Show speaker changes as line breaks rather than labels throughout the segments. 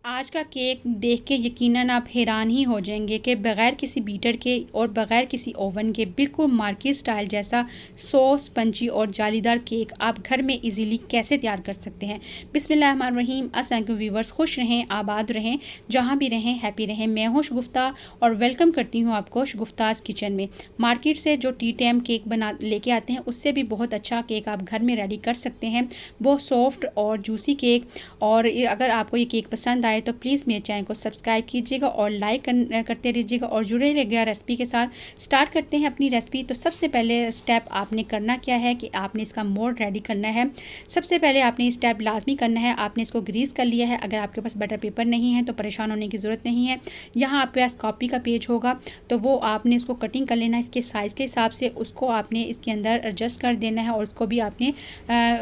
आज का केक देख के यकीनन आप हैरान ही हो जाएंगे कि बग़ैर किसी बीटर के और बग़ैर किसी ओवन के बिल्कुल मार्केट स्टाइल जैसा सॉफ्ट स्पंजी और जालीदार केक आप घर में इजीली कैसे तैयार कर सकते हैं। बिस्मिल्लाहिर्रहमानिर्रहीम। अस्सलाम व्यूवर्स, खुश रहें, आबाद रहें, जहाँ भी रहें हैप्पी रहें। मैं हूँ शगुफ्ता और वेलकम करती हूँ आपको शगुफ्ताज़ किचन में। मार्केट से जो टी टाइम केक बना लेके आते हैं उससे भी बहुत अच्छा केक आप घर में रेडी कर सकते हैं। बहुत सॉफ्ट और जूसी केक। और अगर आपको ये केक पसंद आए तो प्लीज़ मेरे चैनल को सब्सक्राइब कीजिएगा और लाइक करते रहिएगा और जुड़े रहिएगा रेसिपी के साथ। स्टार्ट करते हैं अपनी रेसिपी। तो सबसे पहले स्टेप आपने करना क्या है कि आपने इसका मोल्ड रेडी करना है। सबसे पहले आपने स्टेप लाजमी करना है, आपने इसको ग्रीस कर लिया है। अगर आपके पास बटर पेपर नहीं है तो परेशान होने की ज़रूरत नहीं है। यहाँ आपके पास कॉपी का पेज होगा तो वो आपने इसको कटिंग कर लेना है इसके साइज़ के हिसाब से। उसको आपने इसके अंदर एडजस्ट कर देना है और उसको भी आपने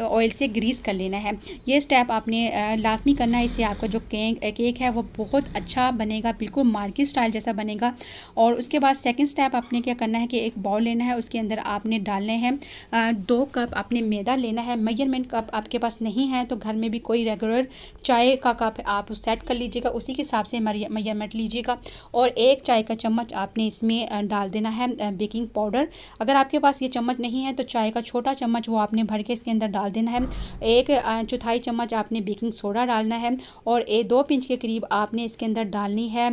ऑयल से ग्रीस कर लेना है। ये स्टेप आपने लाजमी करना है, इससे आपका जो केक है वो बहुत अच्छा बनेगा, बिल्कुल मार्केट स्टाइल जैसा बनेगा। और उसके बाद सेकंड स्टेप आपने क्या करना है कि एक बाउल लेना है, उसके अंदर आपने डालने हैं 2 कप आपने मैदा लेना है। मेजरमेंट कप आपके पास नहीं है तो घर में भी कोई रेगुलर चाय का कप आप सेट कर लीजिएगा, उसी के हिसाब से मेजरमेंट लीजिएगा। और 1 चाय का चम्मच आपने इसमें डाल देना है बेकिंग पाउडर। अगर आपके पास ये चम्मच नहीं है तो चाय का छोटा चम्मच वो आपने भर के इसके अंदर डाल देना है। 1/4 चम्मच आपने बेकिंग सोडा डालना है और 2 पिंच के करीब आपने इसके अंदर डालनी है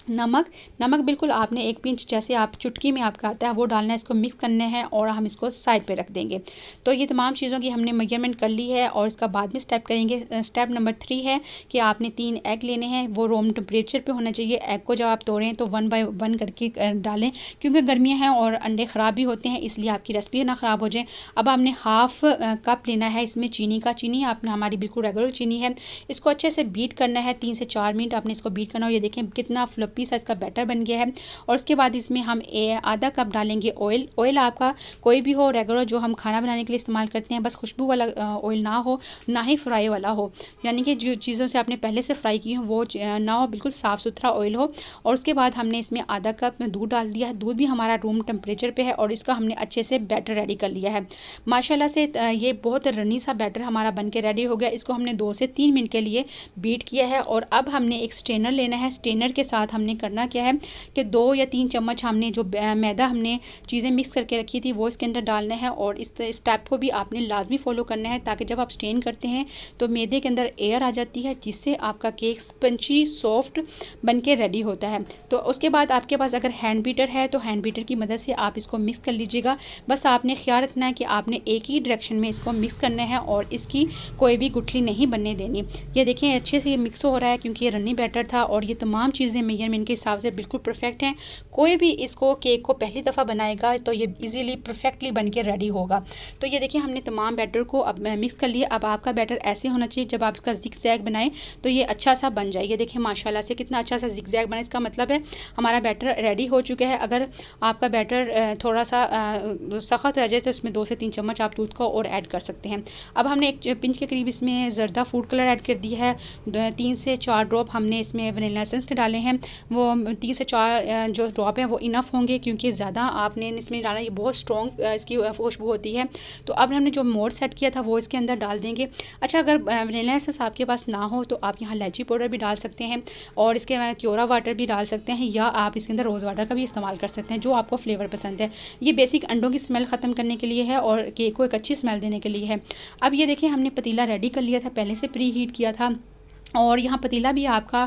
नमक बिल्कुल आपने 1 पिंच जैसे आप चुटकी में आपका आता है वो डालना है। इसको मिक्स करना है और हम इसको साइड पे रख देंगे। तो ये तमाम चीज़ों की हमने मेजरमेंट कर ली है और इसका बाद में स्टेप करेंगे। स्टेप नंबर 3 है कि आपने 3 एग लेने हैं, वो रूम टेम्परेचर पे होना चाहिए। एग को जब आप तोड़ें तो 1 बाय 1 करके डालें, क्योंकि गर्मियाँ हैं और अंडे ख़राब भी होते हैं, इसलिए आपकी रेसिपी ना ख़राब हो जाए। अब आपने हाफ़ कप लेना है इसमें चीनी आपने हमारी बिल्कुल रेगुलर चीनी है। इसको अच्छे से बीट करना है, 3 से 4 मिनट आपने इसको बीट करना हो। ये देखें कितना फ्लफी सा इसका बैटर बन गया है। और उसके बाद इसमें हम आधा कप डालेंगे ऑयल आपका कोई भी हो रेगुलर जो हम खाना बनाने के लिए इस्तेमाल करते हैं, बस खुशबू वाला ऑयल ना हो, ना ही फ्राई वाला हो, यानी कि जो चीज़ों से आपने पहले से फ्राई की हो वो ना हो, बिल्कुल साफ़ सुथरा ऑयल हो। और उसके बाद हमने इसमें आधा कप में दूध डाल दिया है। दूध भी हमारा रूम टेम्परेचर पे है और इसका हमने अच्छे से बैटर रेडी कर लिया है। माशाल्लाह से ये बहुत रनी सा बैटर हमारा बन के रेडी हो गया। इसको हमने 2 से 3 मिनट के लिए बीट किया है। और अब हमने एक स्ट्रेनर लेना है। स्ट्रेनर के साथ हमने करना क्या है कि 2 या 3 चम्मच हमने जो मैदा हमने चीज़ें मिक्स करके रखी थी वो इसके अंदर डालना है। और इस स्टेप को भी आपने लाजमी फॉलो करना है ताकि जब आप स्ट्रेन करते हैं तो मैदे के अंदर एयर आ जाती है, जिससे आपका केक स्पंजी सॉफ्ट बन के रेडी होता है। तो उसके बाद आपके पास अगर हैंड बीटर है तो हैंड बीटर की मदद से आप इसको मिक्स कर लीजिएगा। बस आपने ख्याल रखना है कि आपने एक ही डायरेक्शन में इसको मिक्स करना है और इसकी कोई भी गुठली नहीं बनने देनी। ये देखें अच्छे से ये मिक्स हो रहा है क्योंकि ये रनी बैटर था और ये तमाम चीज़ें मेजरमेंट के हिसाब से बिल्कुल परफेक्ट हैं। कोई भी इसको केक को पहली दफ़ा बनाएगा तो ये इजीली परफेक्टली बन के रेडी होगा। तो ये देखिए हमने तमाम बैटर को अब मिक्स कर लिया। अब आपका बैटर ऐसे होना चाहिए, जब आप इसका जिगजैग बनाएं तो ये अच्छा सा बन जाए। ये देखिए माशाल्लाह से कितना अच्छा सा जिगजैग बना, इसका मतलब है हमारा बैटर रेडी हो चुका है। अगर आपका बैटर थोड़ा सा सख्त रह जाए तो इसमें 2 से 3 चम्मच आप दूध को और ऐड कर सकते हैं। अब हमने 1 पिंच के करीब इसमें ज़र्दा फूड कलर ऐड कर दिया है। 3 से 4 ड्रॉप हमने इसमें वनीला एसेंस के डाले हैं। वो 3 से 4 जो ड्रॉप है वो इनफ होंगे, क्योंकि ज़्यादा आपने इसमें डालना, ये बहुत स्ट्रॉन्ग इसकी खुशबू होती है। तो अब हमने जो मोल्ड सेट किया था वो इसके अंदर डाल देंगे। अच्छा, अगर वनीला एसेंस आपके पास ना हो तो आप यहाँ इलायची पाउडर भी डाल सकते हैं और इसके बाद क्योरा वाटर भी डाल सकते हैं, या आप इसके अंदर रोज़ वाटर का भी इस्तेमाल कर सकते हैं, जो आपको फ्लेवर पसंद है। ये बेसिक अंडों की स्मेल ख़त्म करने के लिए है और केक को एक अच्छी स्मेल देने के लिए है। अब ये देखिए हमने पतीला रेडी कर लिया था, पहले से प्री हीट किया था। और यहाँ पतीला भी आपका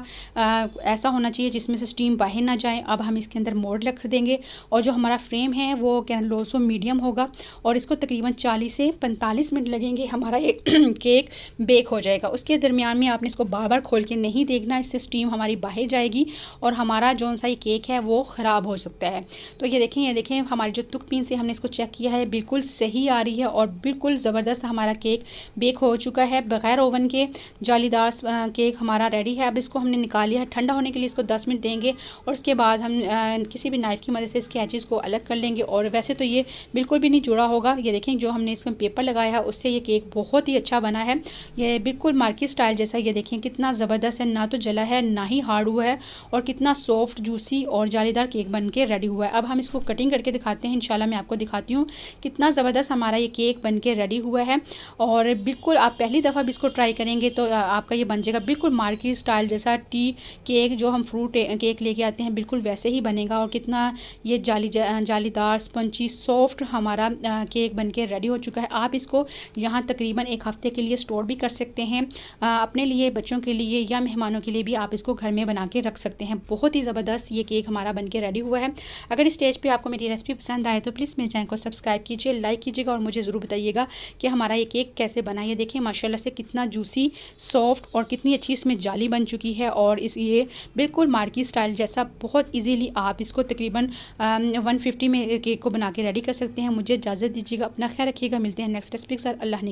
ऐसा होना चाहिए जिसमें से स्टीम बाहर ना जाए। अब हम इसके अंदर मोल्ड रख देंगे और जो हमारा फ्रेम है वो लो सो मीडियम होगा और इसको तकरीबन 40 से 45 मिनट लगेंगे, हमारा ये केक बेक हो जाएगा। उसके दरमियान में आपने इसको बार बार खोल के नहीं देखना, इससे स्टीम हमारी बाहर जाएगी और हमारा जो सा ये केक है वो ख़राब हो सकता है। तो ये देखें हमारी जो तुक पिन से हमने इसको चेक किया है बिल्कुल सही आ रही है और बिल्कुल ज़बरदस्त हमारा केक बेक हो चुका है बग़ैर ओवन के। जालीदार केक हमारा रेडी है। अब इसको हमने निकाल लिया है, ठंडा होने के लिए इसको 10 मिनट देंगे और उसके बाद हम किसी भी नाइफ़ की मदद से इसके एजेस को अलग कर लेंगे। और वैसे तो ये बिल्कुल भी नहीं जुड़ा होगा। ये देखें जो हमने इसमें पेपर लगाया है उससे ये केक बहुत ही अच्छा बना है। ये बिल्कुल मार्केट स्टाइल जैसा, ये देखें कितना ज़बरदस्त है, ना तो जला है ना ही हार्ड हुआ है और कितना सॉफ्ट जूसी और जालीदार केक बन के रेडी हुआ है। अब हम इसको कटिंग करके दिखाते हैं। इंशाल्लाह मैं आपको दिखाती हूँ कितना ज़बरदस्त हमारा ये केक बन के रेडी हुआ है। और बिल्कुल आप पहली दफ़ा भी इसको ट्राई करेंगे तो आपका ये बन जाएगा बिल्कुल मार्केट स्टाइल जैसा टी केक जो हम फ्रूट केक लेके आते हैं बिल्कुल वैसे ही बनेगा। और कितना ये जालीदार स्पंची सॉफ्ट हमारा केक बनके रेडी हो चुका है। आप इसको यहाँ तकरीबन एक हफ़्ते के लिए स्टोर भी कर सकते हैं। अपने लिए, बच्चों के लिए या मेहमानों के लिए भी आप इसको घर में बना के रख सकते हैं। बहुत ही ज़बरदस्त ये केक हमारा बनके रेडी हुआ है। अगर इस स्टेज पे आपको मेरी रेसिपी पसंद आए तो प्लीज़ मेरे चैनल को सब्सक्राइब कीजिए, लाइक कीजिएगा और मुझे ज़रूर बताइएगा कि हमारा ये केक कैसे बना। ये देखिए माशाल्लाह से कितना जूसी, सॉफ्ट और कितनी अच्छी इसमें जाली बन चुकी है। और ये बिल्कुल मार्केट स्टाइल जैसा बहुत ईजीली आप इसको तकरीबन 150 में केक को बना के रेडी कर सकते हैं। मुझे इजाज़त दीजिएगा, अपना ख्याल रखिएगा। मिलते हैं नेक्स्ट रेसिपी के साथ। अल्लाह ने